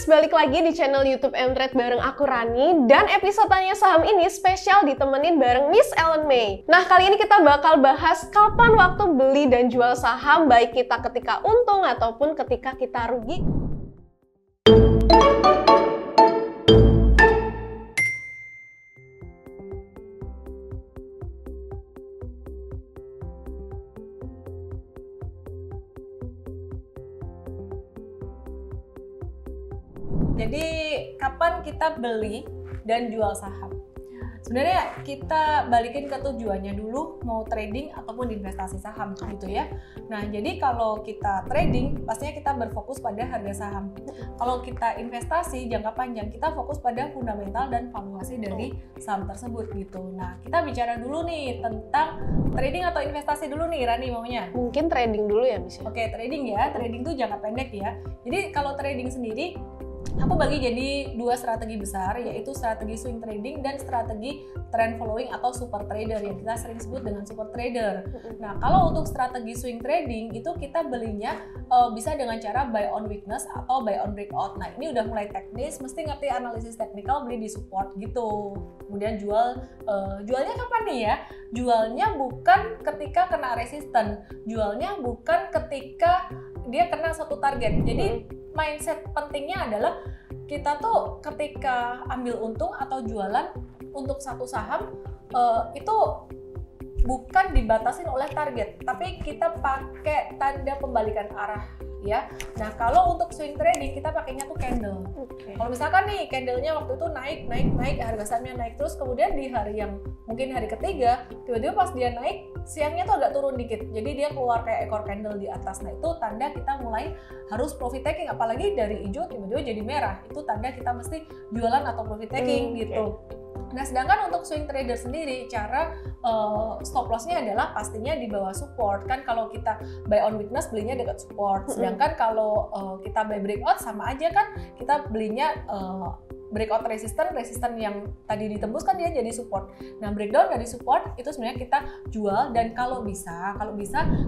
balik lagi di channel YouTube Mtrade bareng aku Rani. Dan episode Tanya Saham ini spesial ditemenin bareng Miss Ellen May. Nah, kali ini kita bakal bahas kapan waktu beli dan jual saham, baik kita ketika untung ataupun ketika kita rugi. Jadi kapan kita beli dan jual saham? Sebenarnya kita balikin ke tujuannya dulu, mau trading ataupun investasi saham gitu ya. Nah, jadi kalau kita trading pastinya kita berfokus pada harga saham. Kalau kita investasi jangka panjang, kita fokus pada fundamental dan valuasi dari saham tersebut gitu. Nah, kita bicara dulu nih tentang trading atau investasi dulu nih, Rani maunya. Mungkin trading dulu ya, Miss. Oke, trading ya. Trading tuh jangka pendek ya. Jadi kalau trading sendiri aku bagi jadi dua strategi besar, yaitu strategi swing trading dan strategi trend following atau super trader yang kita sering sebut dengan super trader. Nah, kalau untuk strategi swing trading itu kita belinya bisa dengan cara buy on weakness atau buy on breakout. Nah, ini udah mulai teknis, mesti ngerti analisis teknikal, beli di support gitu. Kemudian jualnya kapan nih ya? Jualnya bukan ketika kena resisten, jualnya bukan ketika dia kena satu target. Jadi mindset pentingnya adalah kita tuh ketika ambil untung atau jualan untuk satu saham itu bukan dibatasin oleh target, tapi kita pakai tanda pembalikan arah ya. Nah, kalau untuk swing trading kita pakainya tuh candle. Kalau misalkan nih candlenya waktu itu naik, harga sahamnya naik terus, kemudian di hari yang mungkin hari ketiga tiba-tiba pas dia naik siangnya tuh agak turun dikit, jadi dia keluar kayak ekor candle di atas. Nah, itu tanda kita mulai harus profit taking, apalagi dari hijau tiba-tiba jadi merah, itu tanda kita mesti jualan atau profit taking gitu. Nah, sedangkan untuk swing trader sendiri, cara stop loss-nya adalah pastinya di bawah support. Kan kalau kita buy on weakness belinya dekat support. Sedangkan kalau kita buy breakout sama aja kan, kita belinya breakout resisten yang tadi ditembus kan dia jadi support. Nah, breakdown dari support itu sebenarnya kita jual, dan kalau bisa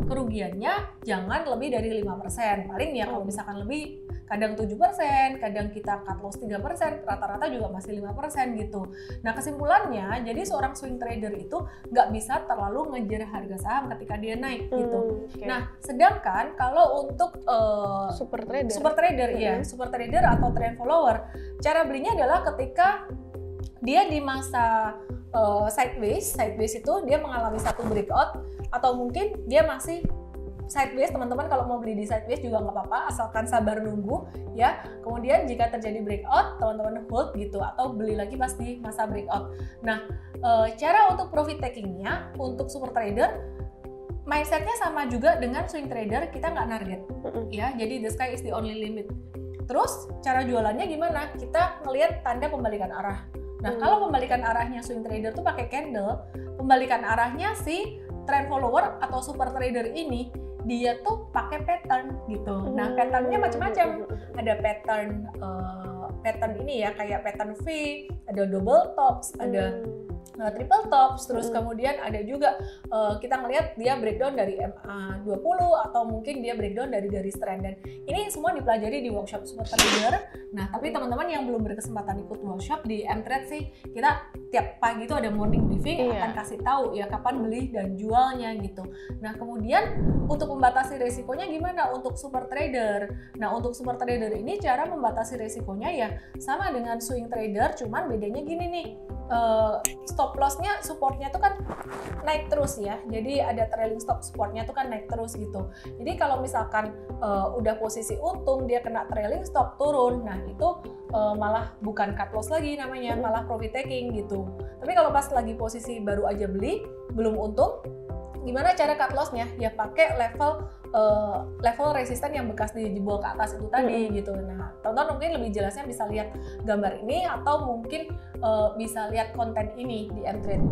kerugiannya jangan lebih dari 5%. Paling ya kalau misalkan lebih, kadang 7%, kadang kita cut loss 3%, rata-rata juga masih 5% gitu. Nah, kesimpulannya, jadi seorang swing trader itu nggak bisa terlalu ngejar harga saham ketika dia naik gitu. Nah, sedangkan kalau untuk super trader ya, super trader atau trend follower, cara belinya adalah ketika dia di masa sideways itu dia mengalami satu breakout, atau mungkin dia masih sideways. Teman-teman kalau mau beli di sideways juga nggak apa-apa, asalkan sabar nunggu ya. Kemudian jika terjadi breakout, teman-teman hold gitu, atau beli lagi pas di masa breakout. Nah, cara untuk profit takingnya untuk super trader mindsetnya sama juga dengan swing trader, kita nggak target ya, jadi the sky is the only limit. Terus cara jualannya gimana? Kita ngelihat tanda pembalikan arah. Nah, kalau pembalikan arahnya swing trader tuh pakai candle, pembalikan arahnya si trend follower atau super trader ini dia tuh pakai pattern gitu. Nah, patternnya macam-macam. Ada pattern ini ya, kayak pattern V, ada double tops, ada triple tops, terus kemudian ada juga kita ngelihat dia breakdown dari MA20 atau mungkin dia breakdown dari garis trend, dan ini semua dipelajari di workshop super trader. Nah, tapi teman-teman yang belum berkesempatan ikut workshop di Mtrade sih, kita tiap pagi itu ada morning briefing, akan kasih tahu ya kapan beli dan jualnya gitu. Nah, kemudian untuk membatasi resikonya gimana untuk super trader? Nah, untuk super trader ini cara membatasi resikonya ya sama dengan swing trader, cuman bedanya gini nih. Stop loss-nya, supportnya tuh kan naik terus ya, jadi ada trailing stop, supportnya tuh kan naik terus gitu. Jadi kalau misalkan udah posisi untung, dia kena trailing stop turun, nah itu malah bukan cut loss lagi namanya, malah profit taking gitu. Tapi kalau pas lagi posisi baru aja beli, belum untung, gimana cara cut loss-nya? Ya pakai level resisten yang bekas dijebol ke atas itu tadi gitu. Nah, teman-teman mungkin lebih jelasnya bisa lihat gambar ini, atau mungkin bisa lihat konten ini di Mtrade.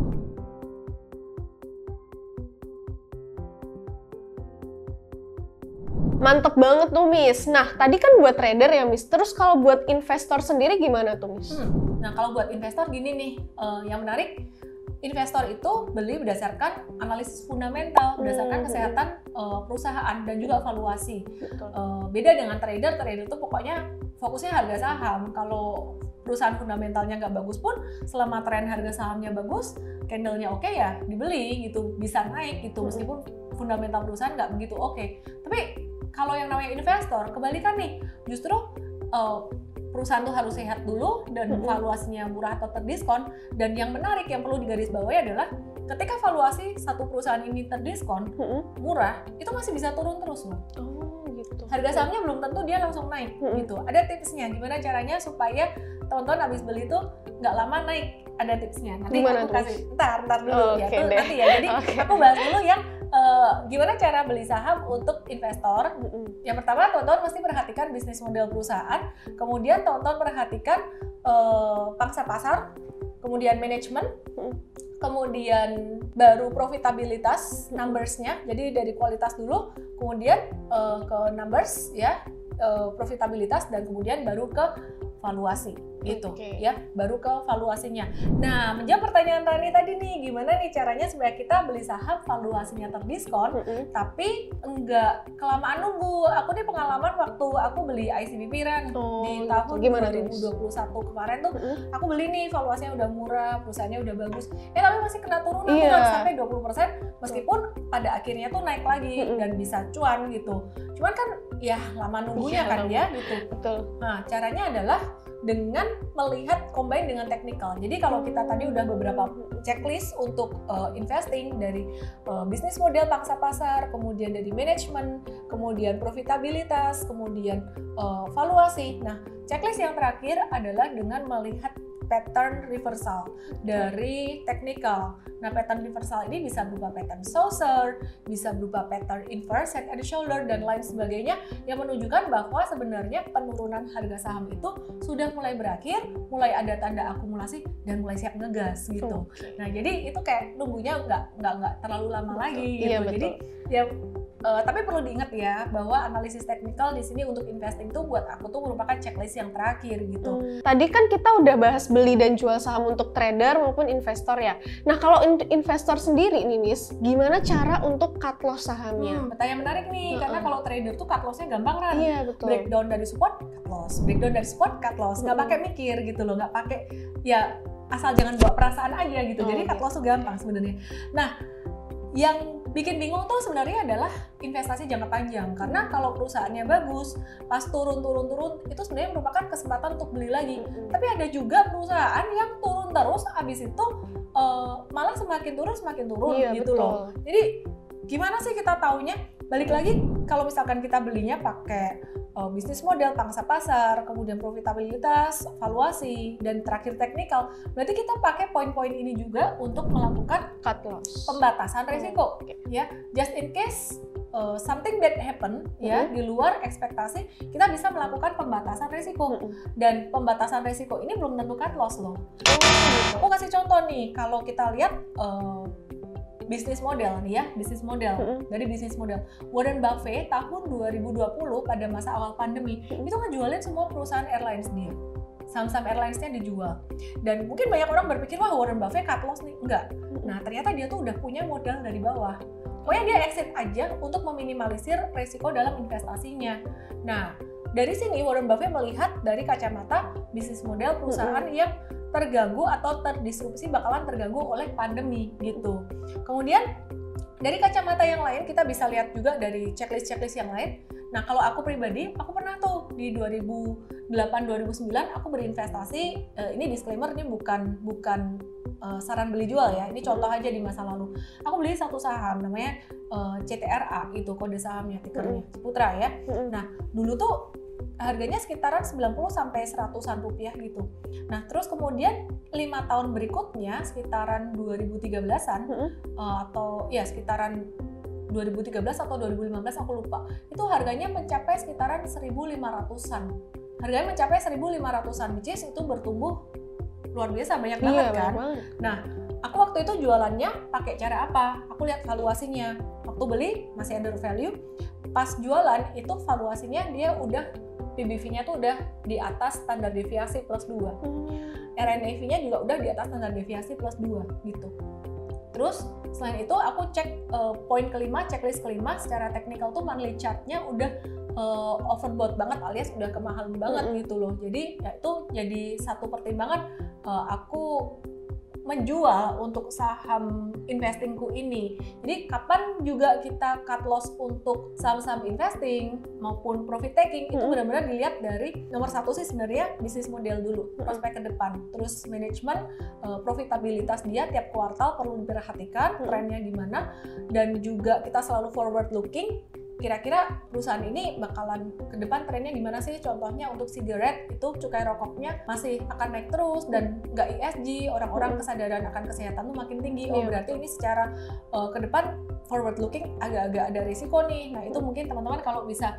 Mantep banget tuh, Miss. Nah, tadi kan buat trader ya, Miss. Terus kalau buat investor sendiri gimana tuh, Miss? Nah, kalau buat investor gini nih, yang menarik, investor itu beli berdasarkan analisis fundamental, berdasarkan kesehatan perusahaan dan juga valuasi. Beda dengan trader itu pokoknya fokusnya harga saham. Kalau perusahaan fundamentalnya nggak bagus pun, selama tren harga sahamnya bagus, candle-nya oke ya dibeli gitu, bisa naik gitu meskipun fundamental perusahaan nggak begitu oke. Tapi kalau yang namanya investor, kebalikan nih, justru perusahaan tuh harus sehat dulu dan valuasinya murah atau terdiskon. Dan yang menarik yang perlu digarisbawahi adalah ketika valuasi satu perusahaan ini terdiskon murah, itu masih bisa turun terus loh. Gitu. Harga sahamnya belum tentu dia langsung naik gitu. Ada tipsnya gimana caranya supaya teman-teman habis beli itu nggak lama naik. Ada tipsnya. Nanti gimana aku kasih. Ntar dulu ya. Okay, Nanti ya. Jadi aku bahas dulu yang gimana cara beli saham untuk investor. Yang pertama, teman-teman mesti perhatikan bisnis model perusahaan. Kemudian teman-teman perhatikan pangsa pasar, kemudian manajemen, kemudian baru profitabilitas, numbers-nya. Jadi dari kualitas dulu, kemudian ke numbers ya, profitabilitas, dan kemudian baru ke valuasi gitu ya, baru ke valuasinya. Nah, menjawab pertanyaan Rani tadi nih, gimana nih caranya supaya kita beli saham valuasinya terdiskon tapi enggak kelamaan nunggu. Aku nih pengalaman waktu aku beli ICBP Ran di tahun 2021 kemarin tuh, aku beli nih valuasinya udah murah, perusahaannya udah bagus. Tapi masih kena turunan sampai 20% meskipun pada akhirnya tuh naik lagi dan bisa cuan gitu. Cuman kan ya lama nunggunya kan ya gitu. Betul. Nah, caranya adalah dengan melihat combine dengan technical. Jadi kalau kita tadi udah beberapa checklist untuk investing dari bisnis model pangsa pasar, kemudian dari manajemen, kemudian profitabilitas, kemudian valuasi. Nah, checklist yang terakhir adalah dengan melihat pattern reversal dari technical. Nah, pattern reversal ini bisa berupa pattern saucer, bisa berupa pattern inverse head and shoulder, dan lain sebagainya yang menunjukkan bahwa sebenarnya penurunan harga saham itu sudah mulai berakhir, mulai ada tanda akumulasi dan mulai siap ngegas gitu. Nah, jadi itu kayak nunggunya nggak terlalu lama lagi gitu. Iya, jadi ya tapi perlu diingat ya bahwa analisis teknikal di sini untuk investing tuh buat aku tuh merupakan checklist yang terakhir gitu. Tadi kan kita udah bahas beli dan jual saham untuk trader maupun investor ya. Nah, kalau investor sendiri nih Miss, gimana cara untuk cut loss sahamnya? Pertanyaan menarik nih, karena kalau trader tuh cut loss-nya gampang kan. Iya, betul. Breakdown dari support, cut loss. Breakdown dari support, cut loss. Nggak pakai mikir gitu loh, nggak pakai ya asal jangan bawa perasaan aja gitu. Jadi cut loss tuh gampang sebenarnya. Nah, yang bikin bingung tuh sebenarnya adalah investasi jangka panjang, karena kalau perusahaannya bagus, pas turun itu sebenarnya merupakan kesempatan untuk beli lagi. Tapi ada juga perusahaan yang turun terus, abis itu malah semakin turun iya, gitu betul. loh. Jadi gimana sih kita taunya? Balik lagi, kalau misalkan kita belinya pakai bisnis model pangsa pasar, kemudian profitabilitas, valuasi, dan terakhir teknikal, berarti kita pakai poin-poin ini juga untuk melakukan Cut loss. pembatasan risiko, ya. Just in case something bad happen, ya, di luar ekspektasi, kita bisa melakukan pembatasan risiko. Dan pembatasan risiko ini belum tentu cut loss loh. Aku kasih contoh nih, kalau kita lihat bisnis model nih ya, bisnis model. Dari bisnis model, Warren Buffett tahun 2020 pada masa awal pandemi itu ngejualin semua perusahaan airlines dia. Saham-saham airlines-nya dijual. Dan mungkin banyak orang berpikir, wah Warren Buffett cut loss nih. Enggak. Nah, ternyata dia tuh udah punya modal dari bawah. Pokoknya dia exit aja untuk meminimalisir resiko dalam investasinya. Nah, dari sini Warren Buffett melihat dari kacamata bisnis model perusahaan yang terganggu atau terdisrupsi, bakalan terganggu oleh pandemi gitu. Kemudian dari kacamata yang lain kita bisa lihat juga dari checklist yang lain. Nah, kalau aku pribadi, aku pernah tuh di 2008-2009 aku berinvestasi. Ini disclaimer, ini bukan saran beli jual ya. Ini contoh aja di masa lalu. Aku beli satu saham namanya CTRA, itu kode sahamnya, tikernya Ciputra ya. Nah, dulu tuh harganya sekitaran 90 sampai 100-an rupiah gitu. Nah, terus kemudian 5 tahun berikutnya sekitaran 2013-an atau ya sekitaran 2013 atau 2015 aku lupa. Itu harganya mencapai sekitaran 1.500-an. Harganya mencapai 1.500-an, which is itu bertumbuh luar biasa banyak banget kan. Nah, aku waktu itu jualannya pakai cara apa? Aku lihat valuasinya. Waktu beli masih under value. Pas jualan itu valuasinya dia udah PBV-nya tuh udah di atas standar deviasi plus 2. RNAV-nya juga udah di atas standar deviasi plus 2 gitu. Terus selain itu aku cek poin kelima, checklist kelima secara teknikal tuh monthly chart-nya udah overbought banget alias udah kemahalan banget gitu loh. Jadi ya itu jadi satu pertimbangan aku menjual untuk saham investingku ini. Jadi kapan juga kita cut loss untuk saham-saham investing maupun profit taking itu benar-benar dilihat dari nomor satu sih sebenarnya bisnis model dulu, prospek ke depan, terus manajemen, profitabilitas dia tiap kuartal perlu diperhatikan, trennya gimana, dan juga kita selalu forward looking. Kira-kira perusahaan ini bakalan ke depan trennya gimana sih? Contohnya untuk sigaret itu cukai rokoknya masih akan naik terus dan nggak ESG, orang-orang kesadaran akan kesehatan tuh makin tinggi. Oh berarti ini secara ke depan forward looking agak-agak ada risiko nih. Nah itu mungkin teman-teman kalau bisa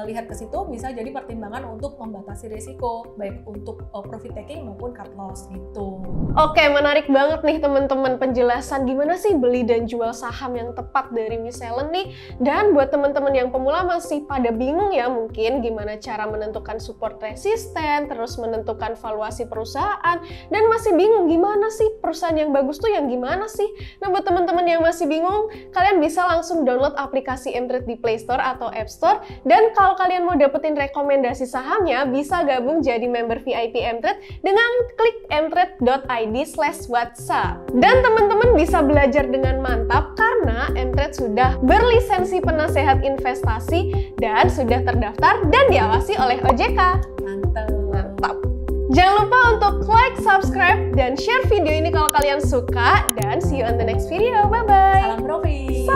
lihat ke situ bisa jadi pertimbangan untuk membatasi risiko baik untuk profit taking maupun cut loss gitu. Oke, menarik banget nih teman-teman penjelasan gimana sih beli dan jual saham yang tepat dari Miss Ellen nih. Dan buat teman-teman yang pemula masih pada bingung ya mungkin gimana cara menentukan support resisten, terus menentukan valuasi perusahaan, dan masih bingung gimana sih perusahaan yang bagus tuh yang gimana sih. Nah buat teman-teman yang masih bingung, kalian bisa langsung download aplikasi Mtrade di Play Store atau App Store, dan kalau kalian mau dapetin rekomendasi sahamnya bisa gabung jadi member VIP Mtrade dengan klik mtrade.id/whatsapp. Dan teman-teman bisa belajar dengan mantap karena Mtrade sudah berlisensi penasehat investasi dan sudah terdaftar dan diawasi oleh OJK. Mantap. Jangan lupa untuk like, subscribe, dan share video ini kalau kalian suka. Dan see you on the next video. Bye-bye. Salam profit.